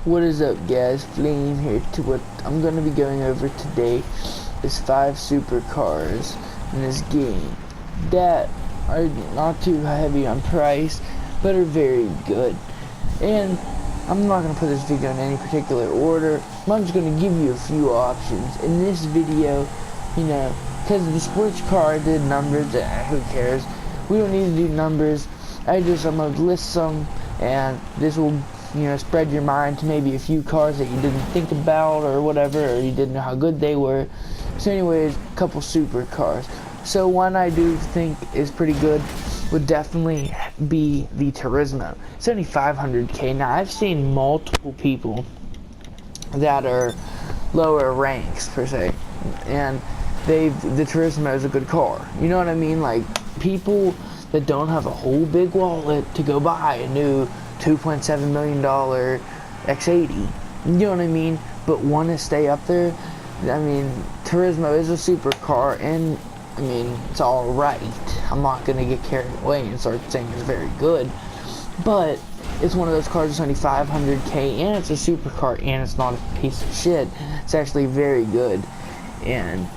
What is up, guys? Flame here. To what I'm going to be going over today is 5 supercars in this game that are not too heavy on price but are very good. And I'm not going to put this video in any particular order. I'm just going to give you a few options in this video, you know, because the sports car did numbers. Who cares? We don't need to do numbers. I'm going to list some, and this will, you know, spread your mind to maybe a few cars that you didn't think about or whatever, or you didn't know how good they were. So anyways, a couple supercars. So one I do think is pretty good would definitely be the Turismo. It's only 500k. Now I've seen multiple people that are lower ranks per se, and the Turismo is a good car. You know what I mean? Like, people that don't have a whole big wallet to go buy a new $2.7 million X80, you know what I mean, but want to stay up there. I mean, Turismo is a supercar, and I mean, it's alright. I'm not gonna get carried away and start saying it's very good, but it's one of those cars that's only 500k, and it's a supercar, and it's not a piece of shit. It's actually very good, and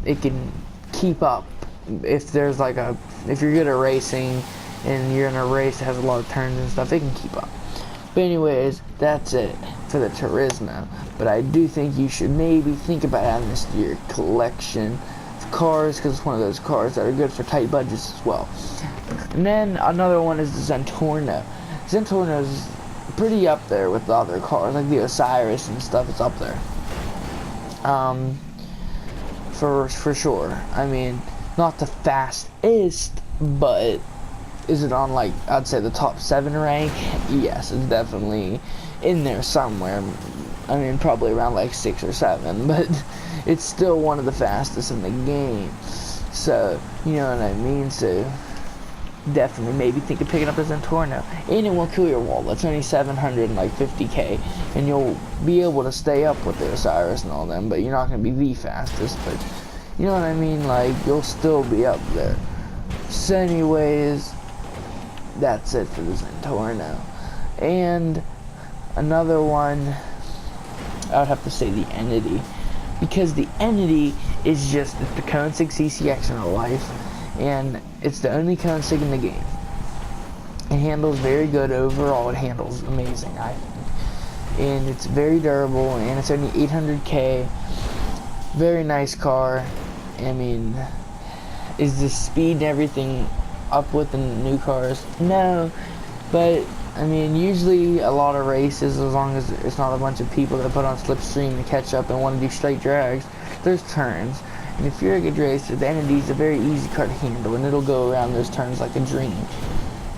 it can keep up if there's like if you're good at racing and you're in a race that has a lot of turns and stuff, it can keep up. But anyways, that's it for the Turismo. But I do think you should maybe think about adding this to your collection of cars, because it's one of those cars that are good for tight budgets as well. And then another one is the Zentorno. Zentorno is pretty up there with the other cars, like the Osiris and stuff. It's up there. For sure. I mean, not the fastest, but is it on, like, I'd say the top 7 rank? Yes, it's definitely in there somewhere. I mean, probably around like 6 or 7, but it's still one of the fastest in the game. So, you know what I mean? So, definitely maybe think of picking up a Zentorno. And it won't kill your wallet. It's only 750k, and you'll be able to stay up with the Osiris and all them, but you're not going to be the fastest, but you know what I mean? Like, you'll still be up there. So anyways, that's it for the Zentorno. And another one, I would have to say the Entity, because the Entity is just the Koenigsegg CCX in real life, and it's the only Koenigsegg in the game. It handles very good overall. It handles amazing, I think, and it's very durable, and it's only 800k. Very nice car. I mean, is the speed and everything up with the new cars? No, but I mean, usually a lot of races, as long as it's not a bunch of people that put on slipstream to catch up and want to do straight drags, there's turns. And if you're a good racer, the Entity is a very easy car to handle, and it'll go around those turns like a dream.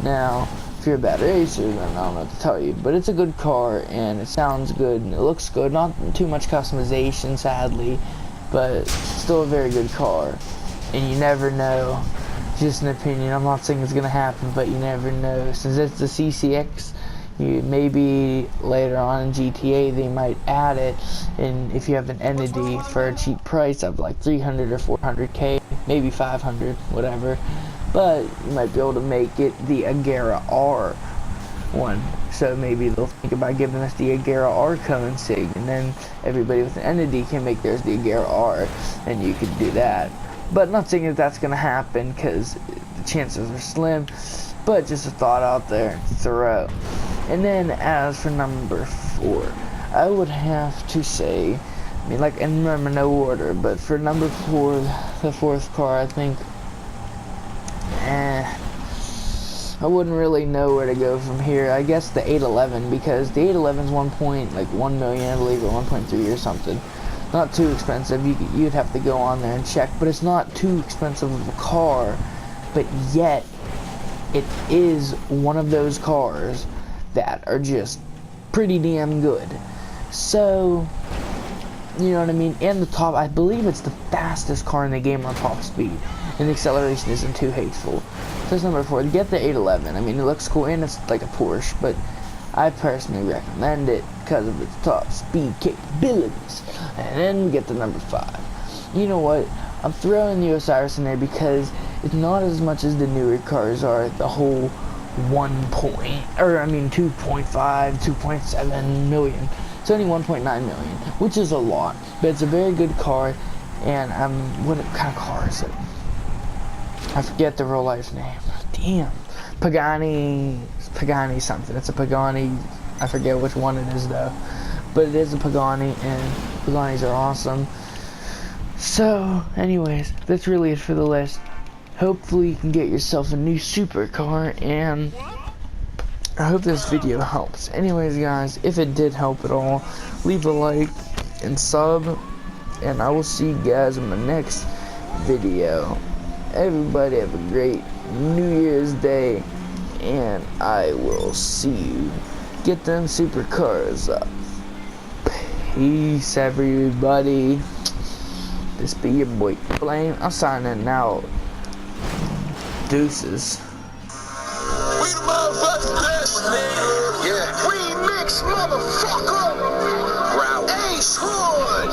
Now, if you're a bad racer, then I don't know what to tell you, but it's a good car, and it sounds good, and it looks good. Not too much customization, sadly, but still a very good car. And you never know. Just an opinion. I'm not saying it's gonna happen, but you never know. Since it's the CCX, maybe later on in GTA they might add it, and if you have an Entity for a cheap price of like 300 or 400k, maybe 500, whatever, but you might be able to make it the Agera R one. So maybe they'll think about giving us the Agera R Koenigsegg, and then everybody with an Entity can make theirs the Agera R, and you could do that. But not saying that that's gonna happen, because the chances are slim, but just a thought out there to throw. And then as for number 4, I would have to say, I mean, like, and remember, no order, but for number 4, the 4th car, I think, I wouldn't really know where to go from here. I guess the 811, because the 811 is 1 million, I believe, or 1.3 or something. Not too expensive. You'd have to go on there and check, but it's not too expensive of a car, but yet it is one of those cars that are just pretty damn good. So, you know what I mean? And the top, I believe it's the fastest car in the game on top speed, and the acceleration isn't too hateful. So that's number 4. Get the 811. I mean, it looks cool, and it's like a Porsche, but I personally recommend it because of its top speed capabilities. And then get the number 5. You know what? I'm throwing the Osiris in there because it's not as much as the newer cars are. The whole 2.5, 2.7 million. It's only 1.9 million, which is a lot, but it's a very good car. And what kind of car is it? I forget the real life name. Damn. Pagani something. It's a Pagani. I forget which one it is though. But it is a Pagani, and Paganis are awesome. So, anyways, that's really it for the list. Hopefully you can get yourself a new supercar, and I hope this video helps. Anyways, guys, if it did help at all, leave a like and sub, and I will see you guys in my next video. Everybody have a great New Year's Day, and I will see you. Get them supercars up. Peace, everybody. This be your boy Blame. I'm signing out. Deuces. We the motherfucking best. Yeah. Remix, motherfucker. Route. Ace Hood.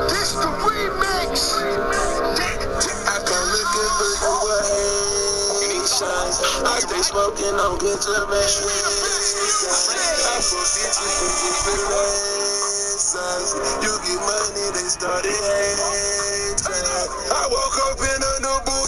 This the remix. I can look at the Haitians. I stay smoking on good to mesh. I forbid you from giving lessons. You get money, they started hating. I woke up in a new booth.